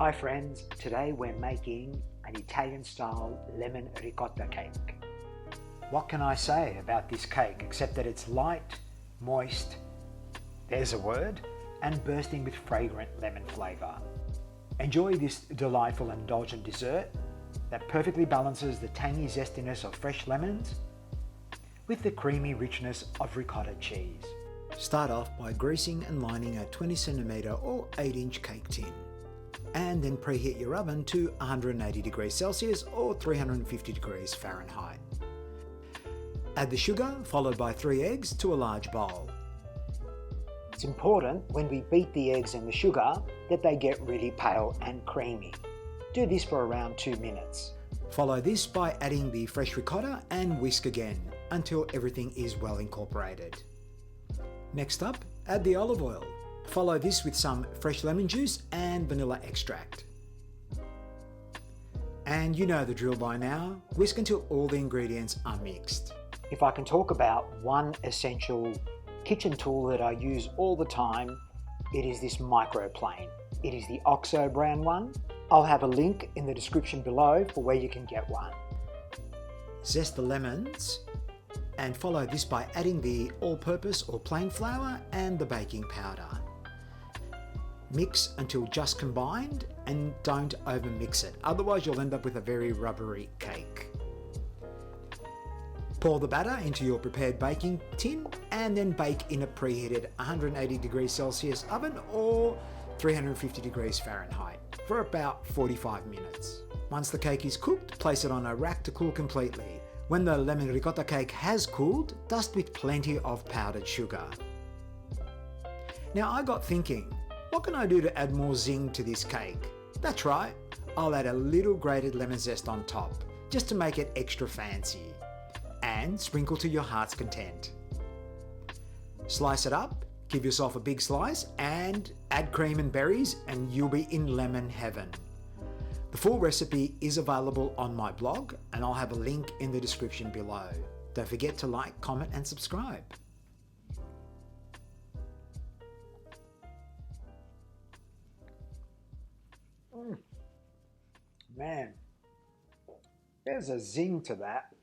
Hi friends, today we're making an Italian-style lemon ricotta cake. What can I say about this cake except that it's light, moist, there's a word, and bursting with fragrant lemon flavour. Enjoy this delightful and indulgent dessert that perfectly balances the tangy zestiness of fresh lemons with the creamy richness of ricotta cheese. Start off by greasing and lining a 20cm or 8-inch cake tin, and then preheat your oven to 180 degrees Celsius or 350 degrees Fahrenheit. Add the sugar followed by 3 eggs to a large bowl. It's important when we beat the eggs and the sugar that they get really pale and creamy. Do this for around 2 minutes. Follow this by adding the fresh ricotta and whisk again until everything is well incorporated. Next up, add the olive oil. Follow this with some fresh lemon juice and vanilla extract. And you know the drill by now, whisk until all the ingredients are mixed. If I can talk about one essential kitchen tool that I use all the time, it is this microplane. It is the OXO brand one. I'll have a link in the description below for where you can get one. Zest the lemons and follow this by adding the all-purpose or plain flour and the baking powder. Mix until just combined and don't over mix it, otherwise you'll end up with a very rubbery cake. Pour the batter into your prepared baking tin and then bake in a preheated 180 degrees Celsius oven or 350 degrees Fahrenheit for about 45 minutes. Once the cake is cooked, place it on a rack to cool completely. When the lemon ricotta cake has cooled, dust with plenty of powdered sugar. Now I got thinking, what can I do to add more zing to this cake? That's right, I'll add a little grated lemon zest on top, just to make it extra fancy. And sprinkle to your heart's content. Slice it up, give yourself a big slice, and add cream and berries, and you'll be in lemon heaven. The full recipe is available on my blog, and I'll have a link in the description below. Don't forget to like, comment, and subscribe. Man, there's a zing to that.